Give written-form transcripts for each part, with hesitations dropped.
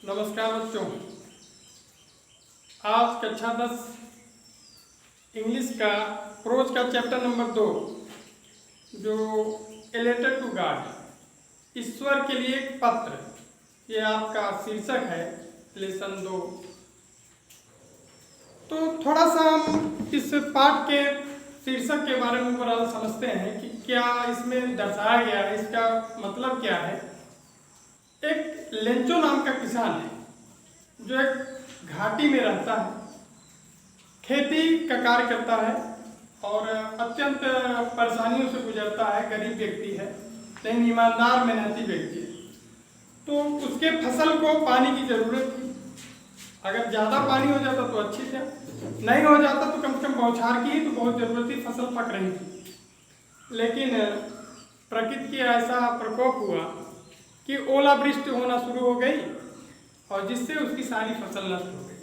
नमस्कार बच्चों। आज कक्षा 10 इंग्लिश का प्रोज का चैप्टर नंबर 2 जो ए लेटर टू गॉड, ईश्वर के लिए एक पत्र, ये आपका शीर्षक है लेसन 2। तो थोड़ा सा हम इस पाठ के शीर्षक के बारे में ओवरऑल समझते हैं कि क्या इसमें दर्शाया गया है, इसका मतलब क्या है। एक लेंचो नाम का किसान है जो एक घाटी में रहता है, खेती का कार्य करता है और अत्यंत परेशानियों से गुजरता है। गरीब व्यक्ति है लेकिन ईमानदार मेहनती व्यक्ति है। तो उसके फसल को पानी की जरूरत थी। अगर ज़्यादा पानी हो जाता तो अच्छी थी, नहीं हो जाता तो कम से कम बौछार की ही तो बहुत जरूरत थी, फसल पक रही थी। लेकिन प्रकृति का ऐसा प्रकोप हुआ कि ओलावृष्टि होना शुरू हो गई और जिससे उसकी सारी फसल नष्ट हो गई।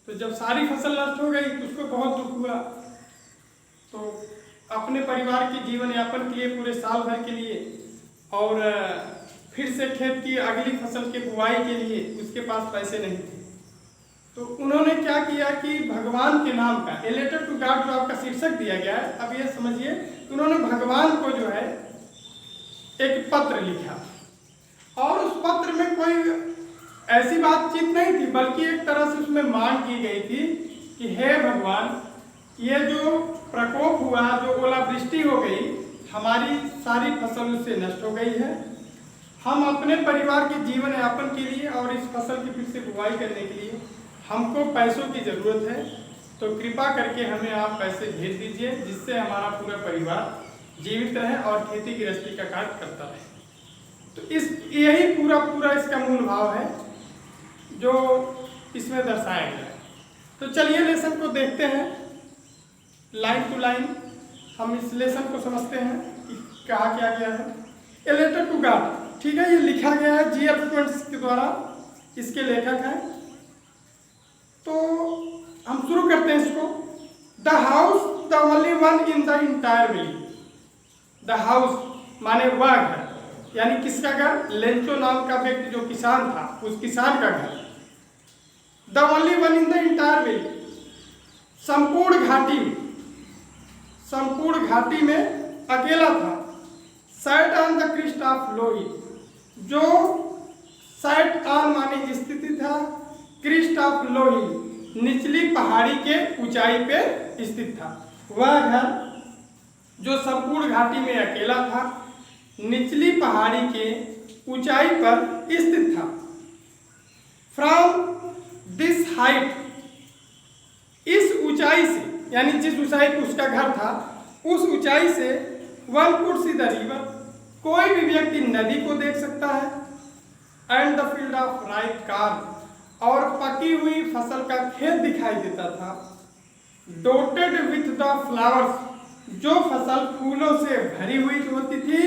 तो जब सारी फसल नष्ट हो गई तो उसको बहुत दुख हुआ। तो अपने परिवार के जीवन यापन के लिए पूरे साल भर के लिए और फिर से खेत की अगली फसल के बुआई के लिए उसके पास पैसे नहीं थे। तो उन्होंने क्या किया कि भगवान के नाम का ए लेटर टू गॉड जो आपका शीर्षक दिया गया है, अब ये समझिए, उन्होंने भगवान को जो है एक पत्र लिखा और उस पत्र में कोई ऐसी बातचीत नहीं थी, बल्कि एक तरह से उसमें मांग की गई थी कि हे भगवान, ये जो प्रकोप हुआ, जो ओलावृष्टि हो गई, हमारी सारी फसल उससे नष्ट हो गई है। हम अपने परिवार के जीवन यापन के लिए और इस फसल की फिर से बुआई करने के लिए हमको पैसों की ज़रूरत है। तो कृपा करके हमें आप पैसे भेज दीजिए जिससे हमारा पूरा परिवार जीवित रहे और खेती गृहस्थी का कार्य करता रहे। तो यही पूरा इसका मूल भाव है जो इसमें दर्शाया गया है। तो चलिए लेसन को देखते हैं लाइन टू लाइन। हम इस लेसन को समझते हैं कि कहा क्या गया है। ए लेटर टू गॉड, ठीक है, ये लिखा गया है जी.एफ. स्टूडेंट्स के द्वारा, इसके लेखक हैं। तो हम शुरू करते हैं इसको। The house the only one in the entire village. The house माने वह घर, यानी किसका घर? लेंचो नाम का व्यक्ति जो किसान था, उस किसान का घर। The only one in the entire village, संपूर्ण घाटी में अकेला था। Sat on the crest of लोही, जो सैट ऑन माने स्थिति था, क्रिस्ट ऑफ लोही निचली पहाड़ी के ऊंचाई पे स्थित था। वह घर जो संपूर्ण घाटी में अकेला था, निचली पहाड़ी के ऊंचाई पर स्थित था। फ्रॉम दिस हाइट, इस ऊंचाई से, यानी जिस ऊंचाई पर उसका घर था, उस ऊंचाई से one could see the river, कोई भी व्यक्ति नदी को देख सकता है। And the field of right corn, और पकी हुई फसल का खेत दिखाई देता था। डोटेड विथ द फ्लावर्स, जो फसल फूलों से भरी हुई होती थी,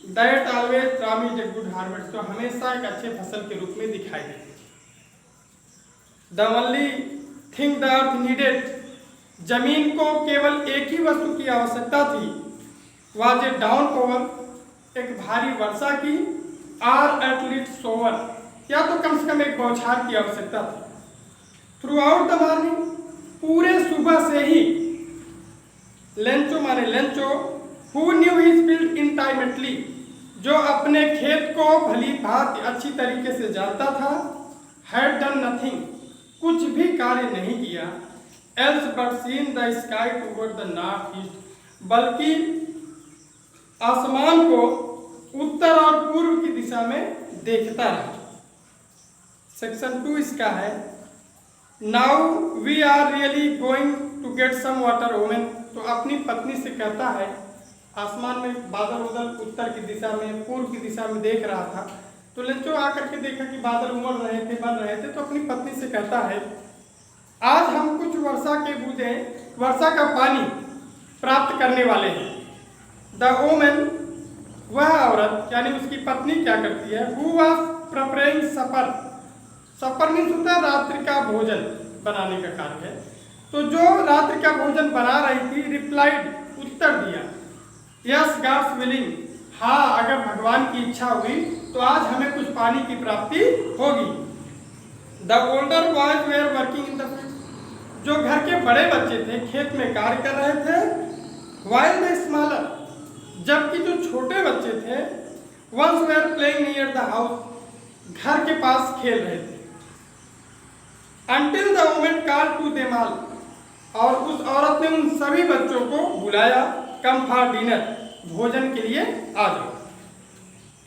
that always promised a good harvest, तो हमेशा एक अच्छे फसल के रूप में दिखाई देती थी। The only thing the earth needed, जमीन को केवल एक ही वस्तु की आवश्यकता थी, वाज ए डाउन पावर, एक भारी वर्षा की, आर एटलीस्ट सोवर, या तो कम से कम एक बौछार की आवश्यकता थी। थ्रू आउट द मॉर्निंग, पूरे सुबह से ही, लेंचो माने Lencho, who knew his field intimately, जो अपने खेत को भली भांति अच्छी तरीके से जानता था, हैड डन नथिंग, कुछ भी कार्य नहीं किया, else but seen the sky toward the north east, बल्कि आसमान को उत्तर और पूर्व की दिशा में देखता रहा। सेक्शन 2 इसका है, now we are really going to get some water women, तो अपनी पत्नी से कहता है, आसमान में बादल उधर उत्तर की दिशा में, पूर्व की दिशा में देख रहा था। तो लेंचो आकर के देखा कि बादल उमड़ रहे थे, बन रहे थे, तो अपनी पत्नी से कहता है, आज हम कुछ वर्षा के बूंदें, वर्षा का पानी प्राप्त करने वाले हैं। द वुमेन, वह औरत यानी उसकी पत्नी क्या करती है? Who was preparing supper, supper means होता है रात्रि का भोजन बनाने का कार्य है। तो जो रात्रि का भोजन बना रही थी, रिप्लाइड, उत्तर दिया, यस गॉड्स विलिंग, हाँ, अगर भगवान की इच्छा हुई तो आज हमें कुछ पानी की प्राप्ति होगी। The older boys were working in the field, जो घर के बड़े बच्चे थे खेत में कार्य कर रहे थे। वाइल द स्मॉलर, जबकि जो छोटे बच्चे थे ones were playing near the house, घर के पास खेल रहे थे। Until the woman called to them all, और उस औरत ने उन सभी बच्चों को बुलाया, कम फॉर डिनर, भोजन के लिए आ जाओ।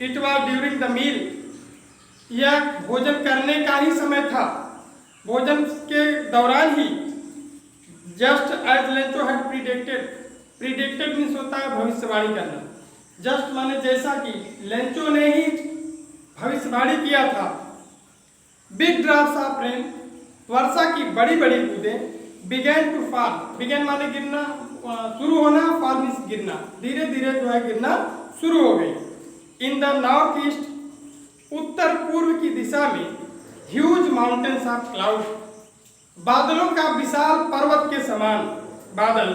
It was during the meal, यह भोजन करने का ही समय था, भोजन के दौरान ही। Just as Lencho had predicted, predicted means होता है भविष्यवाणी करना। जस्ट माने जैसा कि लेंचो ने ही भविष्यवाणी किया था। बिग ड्रॉप्स ऑफ रेन, वर्षा की बड़ी बड़ी बूंदें, बिगैन टू फॉल, बिगैन माने गिरना, शुरू होना, फॉल मीन्स गिरना, धीरे धीरे जो है गिरना शुरू हो गई। इन द नॉर्थ ईस्ट, उत्तर पूर्व की दिशा में, ह्यूज माउंटेन्स ऑफ क्लाउड, बादलों का विशाल पर्वत के समान बादल,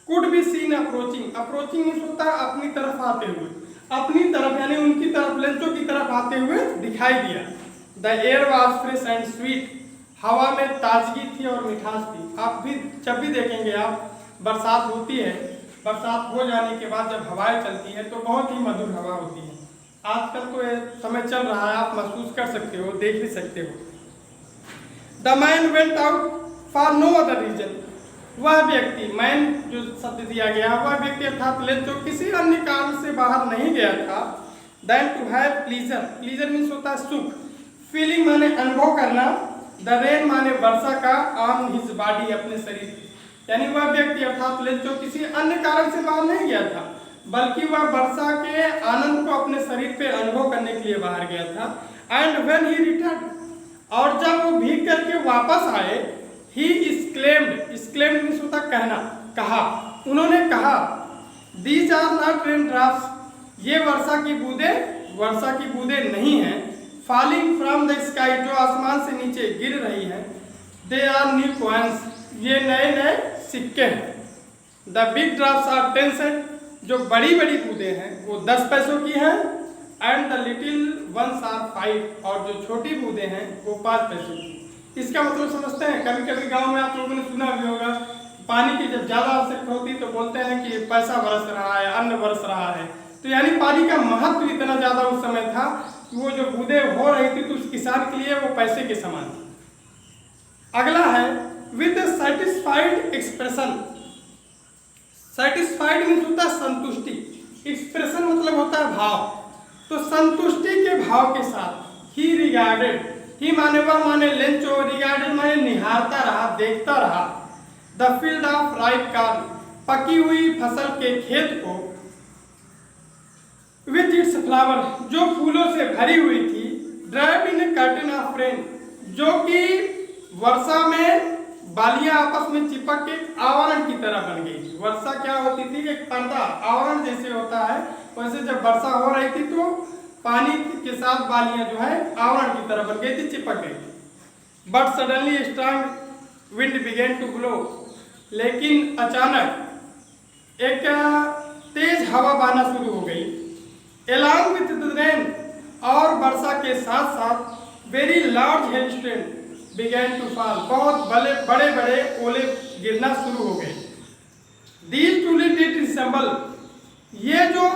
could be seen approaching, approaching means होता है अपनी तरफ आते हुए, अपनी तरफ यानी उनकी तरफ, लेंचो की तरफ आते हुए दिखाई दिया। The air was fresh and sweet, हवा में ताजगी थी और मिठास थी। आप भी जब भी देखेंगे आप, बरसात होती है, बरसात हो जाने के बाद जब हवाएं चलती है तो बहुत ही मधुर हवा होती है। आजकल तो ये समय चल रहा है, आप महसूस कर सकते हो, देख भी सकते हो। The man went out for no other reason, वह व्यक्ति, मैन जो शब्द दिया गया, वह व्यक्ति अर्थात लेंचो किसी अन्य कारण से बाहर नहीं गया था। Then to have pleasure, pleasure means होता है सुख, फीलिंग माने अनुभव करना, द रेन माने वर्षा का, ऑन हिज बॉडी अपने शरीर, यानी वह व्यक्ति अर्थात लेंचो किसी अन्य कारण से बाहर नहीं गया था, बल्कि वह वर्षा के आनंद को अपने शरीर पे अनुभव करने के लिए बाहर गया था। एंड व्हेन ही रिटर्न, और जब वो भीग करके वापस आए, ही exclaimed, exclaimed मीन्स होता कहना, कहा, उन्होंने कहा, these are not raindrops, ये वर्षा की बूंदें नहीं हैं, falling from the sky, जो आसमान से नीचे गिर रही हैं, they are new coins, ये नए नए सिक्के हैं। the big drops are 10 cents, जो बड़ी बड़ी बूंदें हैं वो 10 पैसों की हैं, and the little ones are 5, और जो छोटी बूंदें हैं वो 5 पैसों की। इसका मतलब समझते हैं, कभी कभी गांव में आप लोगों ने सुना भी होगा, पानी की जब ज्यादा आवश्यकता होती है तो बोलते हैं कि पैसा बरस रहा है, अन्न बरस रहा है, तो यानी पानी का महत्व इतना ज्यादा उस समय था कि वो जो बूंदें हो रही थी तो उस किसान के लिए वो पैसे के समान थी। अगला है with satisfied expression, satisfied means होता है संतुष्टि, एक्सप्रेशन मतलब होता है भाव, तो संतुष्टि के भाव के साथ ही रिगार्डेड, ही माने वह माने लेंचो, रिगार्डेड माने निहारता रहा, देखता रहा, the field of ripe corn, पकी हुई फसल के खेत को, विथ इट्स फ्लावर, जो फूलों से भरी हुई थी, derived in A curtain of rain, जो कि वर्षा में बालियां आपस में चिपक के आवरण की तरह बन गई थी। वर्षा क्या होती थी, एक पर्दा आवरण जैसे होता है, वैसे जब वर्षा हो रही थी तो पानी के साथ बालियां जो है आवरण की तरह बन गई थी, चिपक गई थी। But suddenly strong wind began to blow, लेकिन अचानक एक तेज हवा बहना शुरू हो गई। एलॉन्ग विथ द रेन, और वर्षा के साथ साथ very large hailstone began to fall, बहुत बड़े बड़े ओले गिरना शुरू हो गए। दीज ट्रूली डिड रिसेंबल, ये जो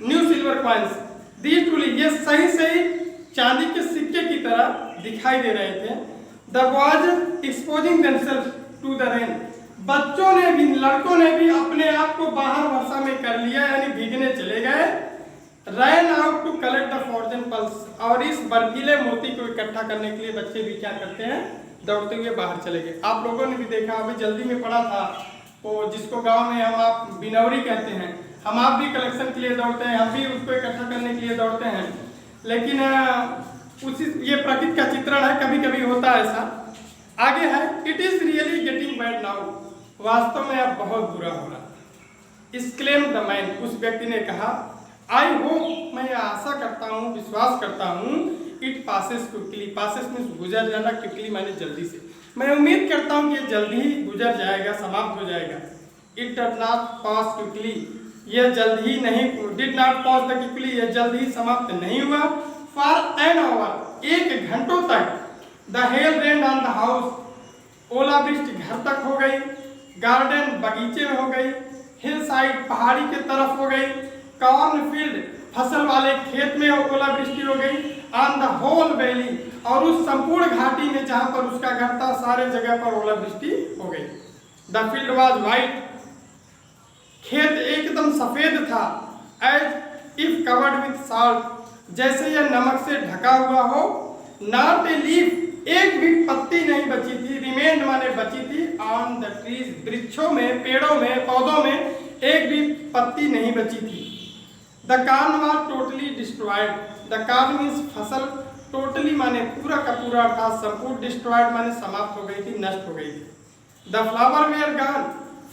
new silver coins, these truly ये सही सही चांदी के सिक्के की तरह दिखाई दे रहे थे। The boys exposing themselves to the rain, बच्चों ने भी, लड़कों ने भी अपने आप को बाहर वर्षा में कर लिया, यानी भीगने चले गए। Ran out to collect the frozen pearls, और इस बर्फीले मोती को इकट्ठा करने के लिए बच्चे भी क्या करते हैं, दौड़ते हुए बाहर चले गए। आप लोगों ने भी देखा, अभी जल्दी में पढ़ा था, वो जिसको गांव में हम आप बिनौरी कहते हैं, हम आप भी कलेक्शन के लिए दौड़ते हैं, हम भी उसको इकट्ठा करने के लिए दौड़ते हैं, लेकिन उसी ये प्रकृति का चित्रण है, कभी कभी होता है ऐसा। आगे है, it is really getting bad now, वास्तव में अब बहुत बुरा हो रहा है। एक्सक्लेम द मैन, उस व्यक्ति ने कहा, आई होप, मैं आशा करता हूँ, विश्वास करता हूँ, इट पासेस क्विकली, पासेस में गुजर जाना, क्विकली माने जल्दी से, मैं उम्मीद करता हूँ कि ये जल्दी ही गुजर जाएगा, समाप्त हो जाएगा। It does not pass quickly, यह जल्द ही नहीं, did not pause the quickly, यह जल्द ही समाप्त नहीं हुआ। फॉर एन आवर, 1 घंटों तक। The hell rain on the house, ओलावृष्टि घर तक हो गई। गार्डन, बगीचे में हो गई। हिल साइड, पहाड़ी के तरफ हो गई। कॉर्न फील्ड, फसल वाले खेत में ओलावृष्टि हो गई। ऑन द होल वैली, और उस संपूर्ण घाटी में जहां पर उसका घर था सारे जगह पर ओलावृष्टि हो गई। द फील्ड वाज वाइट, खेत एकदम सफेद था। As if covered with salt, जैसे यह नमक से ढका हुआ हो। नॉट ए लीफ, एक भी पत्ती नहीं बची थी। रिमेन्ड माने बची थी। ऑन द ट्रीज, वृक्षों में, पेड़ों में, पौधों में एक भी पत्ती नहीं बची थी। The corn was totally destroyed, the corn means फसल, टोटली माने पूरा का पूरा अर्थात संपूर्ण, डिस्ट्रॉयड माने समाप्त हो गई थी, नष्ट हो गई थी। The flower were gone,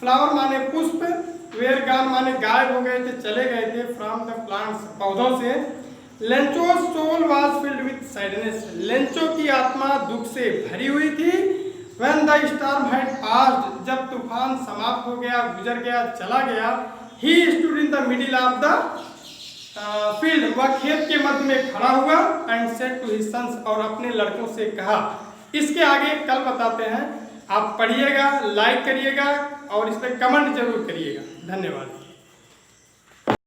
flower माने पुष्प, वेयर गॉन माने गायब हो गए थे, चले गए थे। फ्रॉम द प्लांट्स, पौधों से। Lencho's soul was filled with sadness, Lencho की आत्मा दुख से भरी हुई थी। When the storm had passed, जब तूफान समाप्त हो गया, गुजर गया, चला गया। He stood in the middle of the field, वह खेत के मध्य में खड़ा हुआ। And said to his sons, और अपने लड़कों से कहा। इसके आगे कल बताते हैं। आप पढ़िएगा, लाइक करिएगा और इस पर कमेंट जरूर करिएगा। धन्यवाद।